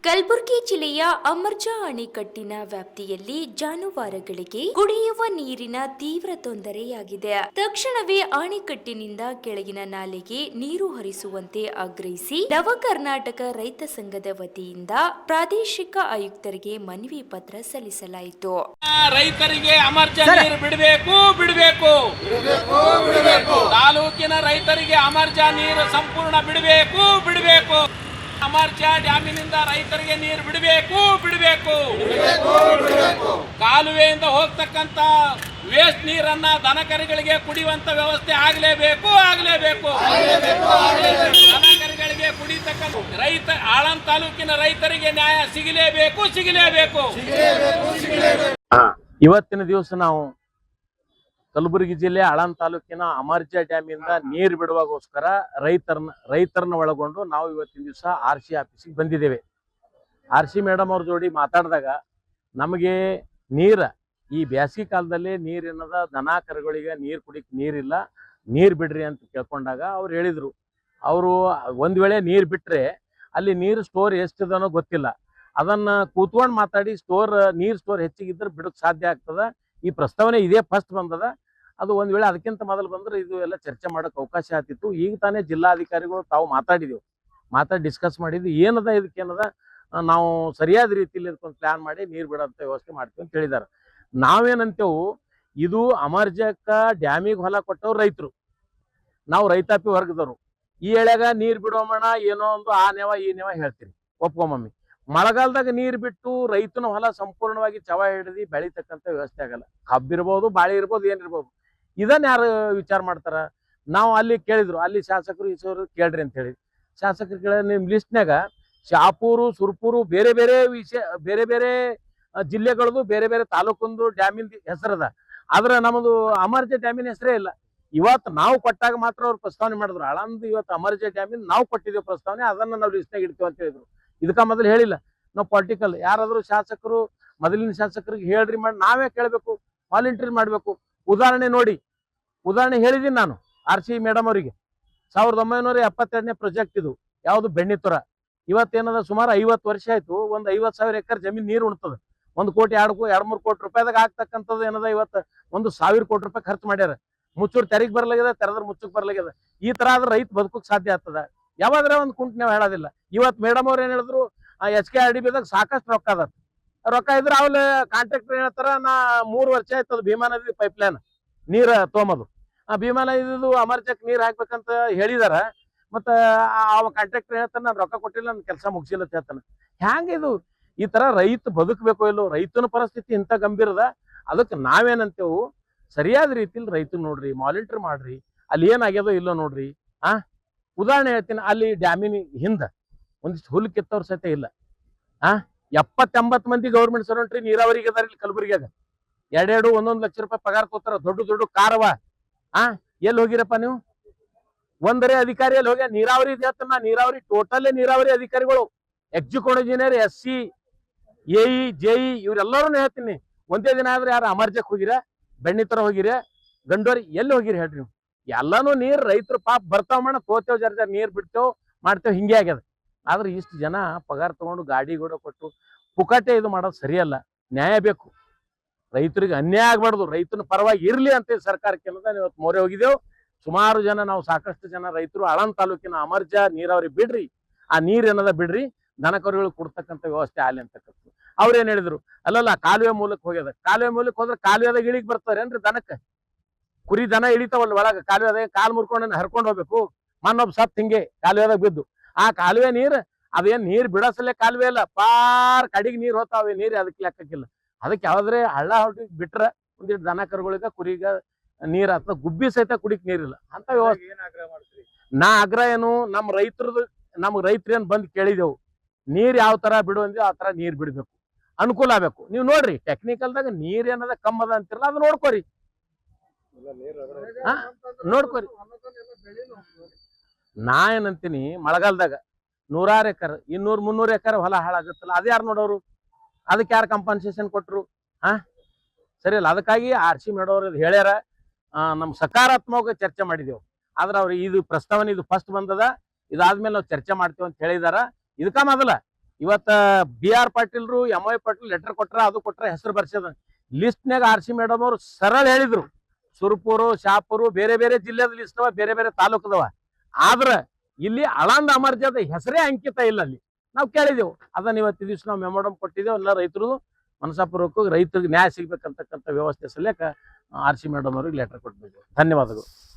ಕಲಬುರಗಿ ಜಿಲ್ಲೆಯ ಅಮರ್ಜಾ ಅಣೆಕಟ್ಟಿನ ವ್ಯಾಪ್ತಿಯಲ್ಲಿ ಜಾನುವಾರುಗಳಿಗೆ ಕುಡಿಯುವ ನೀರಿನ ತೀವ್ರ ತೊಂದರೆಯಾಗಿದೆ. ತಕ್ಷಣವೇ ಅಣೆಕಟ್ಟಿನಿಂದ ಕೆಳಗಿನ ನಾಲೆಗೆ ನೀರು ಹರಿಸುವಂತೆ ಆಗ್ರಹಿಸಿ ನವ ಕರ್ನಾಟಕ ರೈತ ಸಂಘದ ವತಿಯಿಂದ ಪ್ರಾದೇಶಿಕ ಆಯುಕ್ತರಿಗೆ ಮನವಿ ಪತ್ರ ಸಲ್ಲಿಸಲಾಯಿತು. ರೈತರಿಗೆ ಅಮರ್ಜಾ ನೀರು ಬಿಡಬೇಕು. ತಾಲೂಕಿನ ರೈತರಿಗೆ ಅಮರ್ಜಾ ನೀರು ಸಂಪೂರ್ಣ ಬಿಡಬೇಕು. ಅಮರ್ಜಾ ಡ್ಯಾಮಿನಿಂದ ರೈತರಿಗೆ ನೀರು ಬಿಡಬೇಕು. ಕಾಲುವೆಯಿಂದ ಹೋಗ್ತಕ್ಕಂತ ವೇಸ್ಟ್ ನೀರನ್ನ ದನಕರುಗಳಿಗೆ ಕುಡಿಯುವಂತ ವ್ಯವಸ್ಥೆ ಆಗಲೇಬೇಕು. ದನಕರುಗಳಿಗೆ ಕುಡಿತಕ್ಕಂಥ ರೈತ ಆಳಂದ ತಾಲೂಕಿನ ರೈತರಿಗೆ ನ್ಯಾಯ ಸಿಗಲೇಬೇಕು. ಇವತ್ತಿನ ದಿವಸ ನಾವು ಕಲಬುರಗಿ ಜಿಲ್ಲೆ ಆಳಂದ ತಾಲೂಕಿನ ಅಮರ್ಜಾ ಡ್ಯಾಮಿಂದ ನೀರು ಬಿಡುವಾಗೋಸ್ಕರ ರೈತರನ್ನ ಒಳಗೊಂಡು ನಾವು ಇವತ್ತಿನ ದಿವಸ RC ಆಫೀಸಿಗೆ ಬಂದಿದ್ದೇವೆ. RC ಮೇಡಮ್ ಅವ್ರ ಜೋಡಿ ಮಾತಾಡಿದಾಗ ನಮಗೆ ಈ ಬ್ಯಾಸಿಗೆ ಕಾಲದಲ್ಲಿ ನೀರಿನದ ದನ ಕರುಗಳಿಗೆ ನೀರು ಕುಡಿಕ್ ನೀರಿಲ್ಲ, ನೀರು ಬಿಡ್ರಿ ಅಂತ ಕೇಳ್ಕೊಂಡಾಗ ಅವ್ರು ಹೇಳಿದ್ರು, ಅವರು ಒಂದ್ ವೇಳೆ ನೀರು ಬಿಟ್ರೆ ಅಲ್ಲಿ ನೀರು ಸ್ಟೋರ್ ಎಷ್ಟಿದನೋ ಗೊತ್ತಿಲ್ಲ, ಅದನ್ನ ಕೂತ್ಕೊಂಡು ಮಾತಾಡಿ ನೀರು ಸ್ಟೋರ್ ಹೆಚ್ಚಿಗಿದ್ರೆ ಬಿಡೋಕ್ ಸಾಧ್ಯ ಆಗ್ತದ. ಈ ಪ್ರಸ್ತಾವನೆ ಇದೇ ಫಸ್ಟ್ ಬಂದದ. ಅದು ಒಂದ್ ವೇಳೆ ಅದಕ್ಕಿಂತ ಮೊದಲು ಬಂದ್ರೆ ಇದು ಎಲ್ಲ ಚರ್ಚೆ ಮಾಡಕ್ ಅವಕಾಶ ಆಗ್ತಿತ್ತು. ಈಗ ತಾನೇ ಜಿಲ್ಲಾಧಿಕಾರಿಗಳು ತಾವು ಮಾತಾಡಿ ಡಿಸ್ಕಸ್ ಮಾಡಿದ್ವಿ. ಏನದ ಇದಕ್ಕೇನದ ನಾವು ಸರಿಯಾದ ರೀತಿಯಲ್ಲಿ ಇದಕ್ಕೊಂದು ಪ್ಲಾನ್ ಮಾಡಿ ನೀರು ಬಿಡೋಂಥ ವ್ಯವಸ್ಥೆ ಮಾಡ್ತೀವಿ ಅಂತ ಹೇಳಿದಾರೆ. ನಾವೇನಂತೇವು, ಇದು ಅಮರ್ಜಕ್ಕ ಡ್ಯಾಮಿಗೆ ಹೊಲ ಕೊಟ್ಟವ್ರು ರೈತರು, ನಾವು ರೈತಾಪಿ ವರ್ಗದವರು. ಈ ಎಳೆಗ ನೀರು ಬಿಡೋಮಣ ಏನೋ ಒಂದು ಆ ನೆವ ಈ ನೆವ ಹೇಳ್ತೀರಿ, ಒಪ್ಕೊಮ್ಮಿ. ಮಳೆಗಾಲದಾಗ ನೀರು ಬಿಟ್ಟು ರೈತನ ಹೊಲ ಸಂಪೂರ್ಣವಾಗಿ ಚವ ಹಿಡಿದು ಬೆಳಿತಕ್ಕಂಥ ವ್ಯವಸ್ಥೆ ಆಗಲ್ಲ. ಕಬ್ಬಿರ್ಬೋದು, ಬಾಳೆ ಇರ್ಬೋದು, ಏನಿರ್ಬೋದು. ಇದನ್ನ ಯಾರು ವಿಚಾರ ಮಾಡ್ತಾರ? ನಾವು ಅಲ್ಲಿ ಕೇಳಿದ್ರು, ಅಲ್ಲಿ ಶಾಸಕರು ಈಸೋರು ಕೇಳ್ರಿ ಅಂತ ಹೇಳಿ ಶಾಸಕರು ಕೇಳ, ನಿಮ್ ಲಿಸ್ಟ್ನಾಗ ಶಾಪೂರು, ಸುರ್ಪೂರು, ಬೇರೆ ಬೇರೆ ಜಿಲ್ಲೆಗಳದು ಬೇರೆ ಬೇರೆ ತಾಲೂಕಂದು ಡ್ಯಾಮಿನ ಹೆಸರದ, ಆದ್ರೆ ನಮ್ಮದು ಅಮರ್ಜಾ ಡ್ಯಾಮಿನ ಹೆಸರೇ ಇಲ್ಲ. ಇವತ್ತು ನಾವು ಕೊಟ್ಟಾಗ ಮಾತ್ರ ಅವ್ರು ಪ್ರಸ್ತಾವನೆ ಮಾಡಿದ್ರು. ಆಳಂದ ಇವತ್ತು ಅಮರ್ಜಾ ಡ್ಯಾಮಿನ ನಾವು ಕೊಟ್ಟಿದ್ದೇವೆ ಪ್ರಸ್ತಾವನೆ, ಅದನ್ನ ನಾವು ಲಿಸ್ಟ್ನಾಗ ಇಡ್ತೀವಿ ಅಂತ ಹೇಳಿದ್ರು. ಇದಕ್ಕ ಮೊದಲು ಹೇಳಿಲ್ಲ. ನಾವು ಪೊಲಿಟಿಕಲ್ ಯಾರಾದ್ರೂ ಶಾಸಕರು ಮೊದಲಿನ ಶಾಸಕರಿಗೆ ಹೇಳ್ರಿ ಮಾಡಿ ನಾವೇ ಕೇಳಬೇಕು, ವಾಲಂಟಿಯರ್ ಮಾಡ್ಬೇಕು. ಉದಾಹರಣೆ ಹೇಳಿದೀನಿ ನಾನು RC ಮೇಡಮ್ ಅವರಿಗೆ. 1972ನೇ ಪ್ರಾಜೆಕ್ಟ್ ಇದು, ಯಾವ್ದು ಬೆಣ್ಣಿತುರ. ಇವತ್ತೇನದ ಸುಮಾರು 50 ವರ್ಷ ಆಯ್ತು. ಒಂದು 50,000 ಎಕರೆ ಜಮೀನ್ ನೀರು ಉಣ್ತದ. 1 ಕೋಟಿ 2-3 ಕೋಟಿ ರೂಪಾಯಿದಾಗ ಆಗ್ತಕ್ಕಂಥದ್ದು ಏನದ ಇವತ್ತು 1,000 ಕೋಟಿ ರೂಪಾಯಿ ಖರ್ಚು ಮಾಡ್ಯಾರ. ಮುಚ್ಚೂರು ತೆರಿಗೆ ಬರ್ಲಾಗ್ಯದ, ತೆರೆದ್ರ ಮುಚ್ಚಕ್ ಬರ್ಲಾಗ್ಯದ. ಈ ತರ ಆದ್ರೆ ರೈತ ಬದುಕಕ್ ಸಾಧ್ಯ ಆಗ್ತದ? ಯಾವಾದ್ರೆ ಒಂದು ಕುಂಟ್ ನಾವು ಹೇಳೋದಿಲ್ಲ. ಇವತ್ತು ಮೇಡಮ್ ಅವ್ರು ಏನ್ ಹೇಳಿದ್ರು, SKRDBದಾಗ ಸಾಕಷ್ಟು ರೊಕ್ಕ ಇದ್ರೆ ಅವ್ಲ ಕಾಂಟ್ರಾಕ್ಟರ್ ಹೇಳ್ತಾರ, ನಾ 3 ವರ್ಷ ಆಯ್ತದ ಭೀಮಾ ನದಿ ಪೈಪ್ಲೈನ್ ನೀರ್ ತೊಗೊಂಬದು, ಭೀಮಾ ನದಿದು ಅಮರ್ಜಕ್ ನೀರ್ ಹಾಕ್ಬೇಕಂತ ಹೇಳಿದಾರ. ಮತ್ತ ಕಾಂಟ್ರಾಕ್ಟರ್ ಹೇಳ್ತಾನ, ನಾನು ರೊಕ್ಕ ಕೊಟ್ಟಿಲ್ಲ, ನನ್ ಕೆಲಸ ಮುಗಿಸಿಲ್ಲ ಅಂತ ಹೇಳ್ತಾನ. ಹ್ಯಾಂಗಿದು? ಈ ತರ ರೈತ ಬದುಕಬೇಕೋ ಇಲ್ಲೋ? ರೈತನ ಪರಿಸ್ಥಿತಿ ಇಂಥ ಗಂಭೀರದ. ಅದಕ್ಕೆ ನಾವೇನಂತೇವು, ಸರಿಯಾದ ರೀತಿಲಿ ರೈತನ ನೋಡ್ರಿ, ಮಾನಿಟರ್ ಮಾಡ್ರಿ, ಅಲ್ಲಿ ಏನಾಗ್ಯದೋ ಇಲ್ಲೋ ನೋಡ್ರಿ. ಉದಾಹರಣೆ ಹೇಳ್ತೀನಿ, ಅಲ್ಲಿ ಡ್ಯಾಮಿನ ಹಿಂದ ಒಂದಿಷ್ಟು ಹುಲ್ ಕಿತ್ತವ್ರ ಸಹಿತ ಇಲ್ಲ. 70-80 ಮಂದಿ ಗೌರ್ಮೆಂಟ್ ಸರ್ವೆಂಟ್ರಿ ನೀರಾವರಿಗೆ ಅದಾರ ಇಲ್ಲಿ ಕಲಬುರಗಿಯಾಗ. 2-1 ಲಕ್ಷ ರೂಪಾಯಿ ಪಗಾರ ಕೊತ್ತಾರ. ದೊಡ್ಡ ಕಾರವ. ಎಲ್ಲಿ ಹೋಗಿರಪ್ಪ ನೀವು? ಒಂದರೇ ಅಧಿಕಾರಿ ಎಲ್ಲಿ ಹೋಗ್ಯ? ನೀರಾವರಿ ಹೇಳ್ತಾನ, ನೀರಾವರಿ ಟೋಟಲ್ ನೀರಾವರಿ ಅಧಿಕಾರಿಗಳು, executive engineer, SC, AE, JE ಇವ್ರೆಲ್ಲರೂ ಹೇಳ್ತೀನಿ. ಒಂದೇ ದಿನ ಆದ್ರೆ ಯಾರು ಅಮರ್ಜಕ್ ಹೋಗಿರ, ಬೆಣ್ಣಿತರ ಹೋಗಿರ, ಗಂಡೋರಿ ಎಲ್ಲಿ ಹೋಗಿರಿ ಹೇಳ್ರಿ ನೀವು? ಎಲ್ಲಾನು ನೀರ್ ರೈತರು ಪಾಪ ಬರ್ತಾವ ಮಣ್ಣ, ತೋತೇವ್ ಜರ ನೀರ್ ಬಿಡ್ತೇವ್ ಮಾಡ್ತೇವ್, ಹಿಂಗೆ ಆಗ್ಯದ. ಆದ್ರೆ ಇಷ್ಟು ಜನ ಪಗಾರ ತಗೊಂಡು ಗಾಡಿ ಕೂಡ ಕೊಟ್ಟು ಪುಕಾಟೆ ಇದು ಮಾಡೋದು ಸರಿಯಲ್ಲ. ನ್ಯಾಯ ಬೇಕು, ರೈತರಿಗೆ ಅನ್ಯಾಯ ಆಗ್ಬಾರ್ದು. ರೈತನ ಪರವಾಗಿ ಇರ್ಲಿ ಅಂತ ಸರ್ಕಾರಕ್ಕೆ ಇವತ್ತು ಮೊರೆ ಹೋಗಿದ್ದೇವು. ಸುಮಾರು ಜನ, ನಾವು ಸಾಕಷ್ಟು ಜನ ರೈತರು ಆಳಂದ ತಾಲೂಕಿನ ಅಮರ್ಜಾ ನೀರಾವರಿ ಬಿಡ್ರಿ, ಆ ನೀರ್ ಏನದ ಬಿಡ್ರಿ, ದನಕರುಗಳು ಕೊಡ್ತಕ್ಕಂಥ ವ್ಯವಸ್ಥೆ ಆಲಿ ಅಂತಕ್ಕಂಥ. ಅವ್ರೇನ್ ಹೇಳಿದ್ರು, ಅಲ್ಲಲ್ಲ ಕಾಲುವೆ ಮೂಲಕ ಹೋಗ್ಯದ. ಕಾಲುವೆ ಮೂಲಕ ಹೋದ್ರೆ ಕಾಲುವೆದಾಗ ಇಳಿಗ್ ಬರ್ತಾರೇನ್ರಿ ದನಕ್ಕೆ? ಕುರಿ ದನ ಇಳಿತಾವಲ್ಲ ಒಳಗ ಕಾಲುವೆದಾಗ, ಕಾಲು ಮುರ್ಕೊಂಡು ಹರ್ಕೊಂಡು ಹೋಗ್ಬೇಕು. ಮನ್ನೊಬ್ಬ ಸತ್ ಹಿಂಗೆ ಕಾಲುವೆದಾಗ ಬಿದ್ದು. ಆ ಕಾಲುವೆ ನೀರ್ ಅದೇನ್ ನೀರ್ ಬಿಡಸಲೆ ಕಾಲುವೆ ಇಲ್ಲ, ಪಾರ್ ಕಡಿಗೆ ನೀರ್ ಹೋತಾವೆ. ನೀರ್ ಅದಕ್ಕೆ ಲೆಕ್ಕಕ್ಕಿಲ್ಲ. ಅದಕ್ಕೆ ಯಾವ್ದ್ರೆ ಹಳ್ಳ ಹೊಡಿ ಬಿಟ್ರ ಒಂದಿಟ್ಟು ದನ ಕರುಗಳಿಗ ಕುರಿಗ ನೀರ್ ಆಗ್ತದ. ಗುಬ್ಬಿ ಸಹಿತ ಕುಡಿಕ್ ನೀರಿಲ್ಲ ಅಂತ ವ್ಯವಸ್ಥೆ. ನಾ ಆಗ್ರಹ ಏನು, ನಮ್ ರೈತರೇನ್ ಬಂದ್ ಕೇಳಿದೆವು, ನೀರ್ ಯಾವ ತರ ಬಿಡು ಅಂದ್ವಿ ಆ ತರ ನೀರ್ ಬಿಡ್ಬೇಕು, ಅನುಕೂಲ ಆಗ್ಬೇಕು. ನೀವು ನೋಡ್ರಿ ಟೆಕ್ನಿಕಲ್ದಾಗ ನೀರ್ ಏನದ ಕಮ್ಮದ ಅಂತಿರಲ್ಲ, ಅದು ನೋಡ್ಕೋರಿ. ನಾ ಏನಂತೀನಿ, ಮಳೆಗಾಲದಾಗ 100 ಎಕರೆ 200-300 ಎಕರೆ ಹೊಲ ಹಾಳಾಗುತ್ತಲ್ಲ, ಅದ ಯಾರು ನೋಡೋರು? ಅದಕ್ಕೆ ಯಾರು ಕಂಪನ್ಸೇಷನ್ ಕೊಟ್ರು? ಸರಿ ಅಲ್ಲ. ಅದಕ್ಕಾಗಿ RC ಮೇಡೋರು ಹೇಳ್ಯಾರ, ನಮ್ ಸಕಾರಾತ್ಮಕ ಚರ್ಚೆ ಮಾಡಿದೆವು. ಆದ್ರೆ ಅವ್ರು ಇದು ಪ್ರಸ್ತಾವನೆ ಇದು ಫಸ್ಟ್ ಬಂದದ, ಇದಾದ್ಮೇಲೆ ನಾವು ಚರ್ಚೆ ಮಾಡ್ತೀವಿ ಅಂತ ಹೇಳಿದಾರ. ಇದಕ್ಕ ಮೊದಲ ಇವತ್ತ ಬಿ ಆರ್ ಪಾಟೀಲ್ರು ಎಂ ಐ ಪಾಟೀಲ್ ಲೆಟರ್ ಕೊಟ್ರ ಅದು ಕೊಟ್ರ ಹೆಸರು ಬರ್ಸದ ಲಿಸ್ಟ್ನಾಗ ಆರ್ ಸಿ ಮೇಡಮ್ ಅವ್ರು ಸರಳ ಹೇಳಿದ್ರು ಸುರ್ಪುರು ಶಾಪುರು ಬೇರೆ ಬೇರೆ ಜಿಲ್ಲೆದ ಲಿಸ್ಟ್ ಅವ ಬೇರೆ ಬೇರೆ ತಾಲೂಕದವ ಆದ್ರ ಇಲ್ಲಿ ಆಳಂದ ಅಮರ್ಜದ ಹೆಸರೇ ಅಂಕಿತ ಇಲ್ಲ ಅಲ್ಲಿ ನಾವು ಕೇಳಿದೆವು ಅದನ್ನ ಇವತ್ತು ದಿವಸ ನಾವು ಮೆಮೋರಂ ಕೊಟ್ಟಿದ್ದೇವೆ ಎಲ್ಲ ರೈತರು ಮನಸಾಪೂರ್ವಕವಾಗಿ ರೈತರಿಗೆ ನ್ಯಾಯ ಸಿಗ್ಬೇಕಂತಕ್ಕಂಥ ವ್ಯವಸ್ಥೆ ಸಲಕ ಆರ್ ಸಿ ಮೇಡಮ್ ಅವ್ರಿಗೆ ಲೆಟರ್ ಕೊಟ್ಬಿಟ್ಟು ಧನ್ಯವಾದಗಳು.